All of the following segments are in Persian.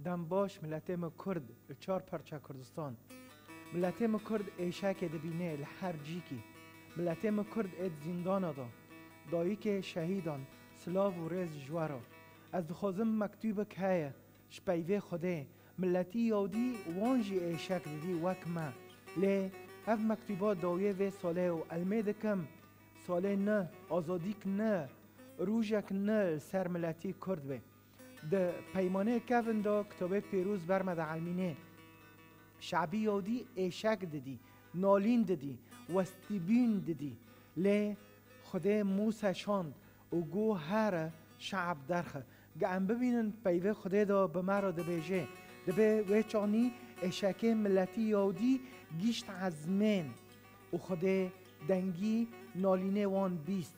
دنباش ملتم کرد چار پرچه کردستان ملتم کرد ایشک دبینه لحر جیکی ملتم کرد اد زندان دا دایی که شهیدان سلاو و رز جوارا از دخوازم مکتوب که شپیوه خوده ملتی یادی وانجی ایشک دی وک ما لی اف مکتوبات دایه و ساله و المید کم ساله نه آزادیک نه روژک نه سر ملتی کرد به ده پیمانه کفن دا کتابه پیروز برمد علمینه شعبی یادی ایشک ددی نالین ددی وستیبین ددی لی خوده موسى شاند و گو هر شعب درخه گم ببینن پیوه خوده دا به مرا دبیجه دبه ویچانی ایشک ملتی یادی گیشت عزمین و خوده دنگی نالینه وان بیست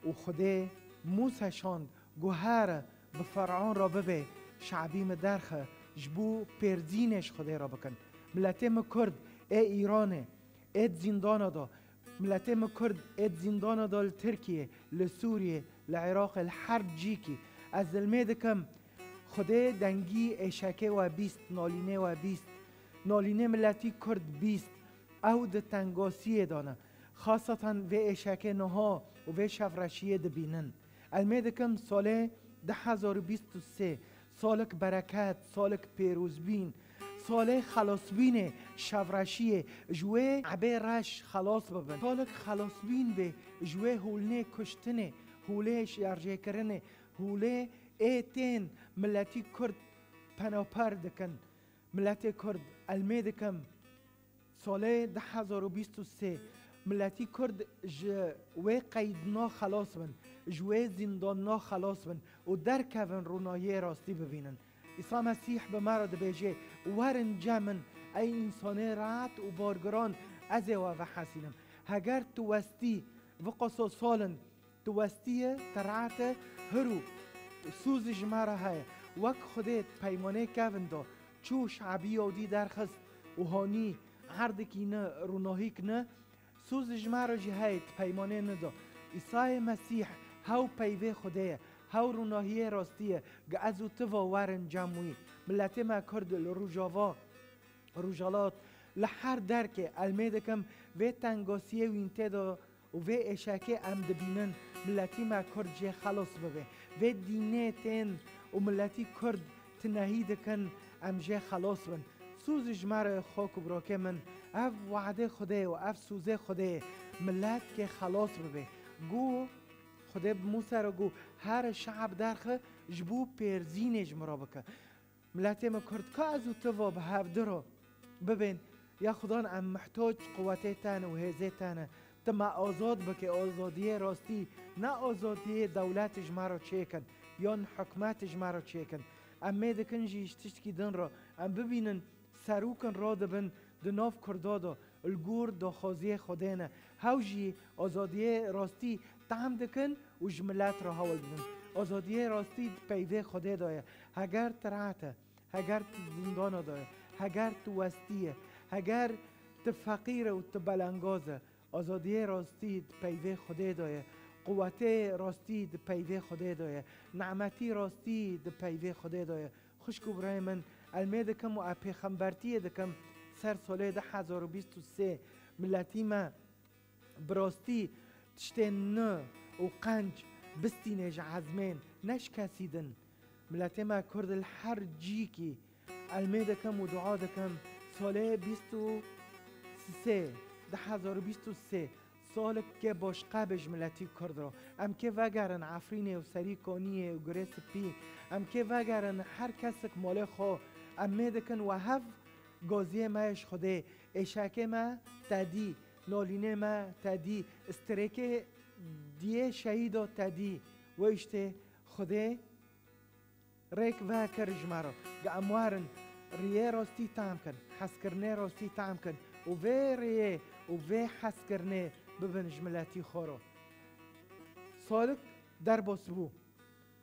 و خوده موسى شاند گو هر به فرعون را ببه شعبی مدرخه جبو پرزینش خوده را بکن ملتم کرد ای ایرانه ای زندان دا ملتم کرد ای زندان دا لترکیه لسوریه لعراق الحر جیکی از المید کم خوده دنگی ایشکه و بیست نالینه و بیست نالینه ملتی کرد بیست او ده تنگاسیه دانه خاصتا و ایشکه نها و و شفرشیه دبینن المید کم ساله 1023 سالک برکت سالک پیروزبین ساله خلاصبین شفرشیه جوه عبه رش خلاص ببن سالک خلاصبین به جوه هولنه کشتنه هوله شرجه کرنه هوله ایتین ملتی کرد پناپر دکن ملتی کرد المید کم ساله 1023 ملتی کرد جوه قیدنا خلاص بن جوه زنداننا خلاص بن و در کون رونایه راستی ببینن عیسی مسیح به مرا دبیجه ورن جمن ای انسانه رعت و بارگران از و حسینم هگر تو وستی و قصص سالن تو وستی ترعت هرو سوز جمره های وک خودت پیمانه کون دا چو شعبی یادی درخست و هانی هردکی نه روناهیک نه سوز جمره جی هایت پیمانه ندا عیسی مسیح هاو پیوه خوده هاو روناهیه راستیه گه ازو توا ورن جمعی ملت ما کرد لروجاوا روجالات لحر درکه المید کم و تنگاسیه و اینته دا و ایشکه ام دبینن ملتی ما کرد جه خلاص ببه و دینه تن و ملتی کرد تنهید کن ام جه خلاص بن سوز جمره خاک و براکه من اف وعده خوده و اف سوزه خوده ملت که خلاص ببه گو خوده موسی را گو هر شعب درخه جبو پرزینش مرا بکه ملت ما کرد که ازو توا به هفده را ببین یا خدان ام محتاج قوته تانه و هزه تانه تما آزاد بکه آزادی راستی نه آزادی دولتش مرا چیکن یا حکمتش مرا چیکن ام میدکن جیش تشکی دن را ام ببینن سروکن را دبن دناف کردادا الگور دا خوازی خودینه هاوجی آزادی راستی تعم دکن و جملت را حول دن آزادی راستی پیوه خوده دایه هگر ترعته هگر زندان دایه هگر تو وستیه هگر تفقیر و تبلنگازه آزادی راستی پیوه خوده دایه قوت راستی پیوه خوده دایه نعمتی راستی پیوه خوده دایه خوشکو برای من المید کم و پیغمبرتی دکم سر ساله 1023 ملتی ما براستی تشتین نه و قنج بستینج عزمین نش کسیدن ملتی ما کرد الحر جیکی المید کم و دعا دکم ساله 1023 سال که باش قبش ملتی کرد را ام که وگرن عفرینه و سری کانیه و گریس پی ام که وگرن هر کسک مال خواه ام میدکن و هف گازی مایش خوده ایشکه ما تدی نالینه ما تدی استرکه دیه شهیدا تدی و اشته خوده ریک و کرج مرا گه اموارن ریه راستی تام کن حس کرنه راستی تام کن و وی ریه و وی حس کرنه ببن جملاتی خورا سالک در باسبو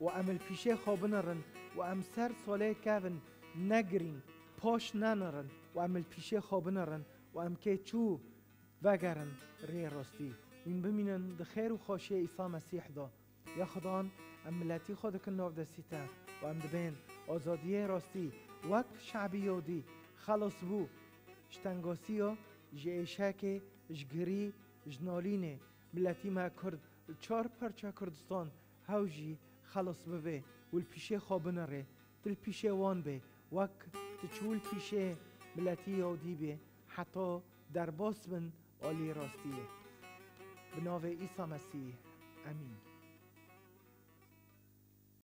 و عمل پیشه خواب نرن و ام سر ساله کون نگرین پاش ننرن و عمل پیشه خواب نرن و ام که چو وگرن ری راستی این بمینن ده خیر و خوشی عیسی مسیح دا یا خدان ام ملتی خود کن ناف دستی تا و ام دبین آزادی راستی وک شعبی یودی خلاص بو شتنگاسیا جیشک جگری جنالینه ملتی ما کرد چار پرچه کردستان هاوجی خلاص ببه والپیشه خوابنه ره تل پیشه وان به وک تچول پیشه ملتی یودی به حتی در باس بن آلی راستیه بناو عیسی مسیح امین.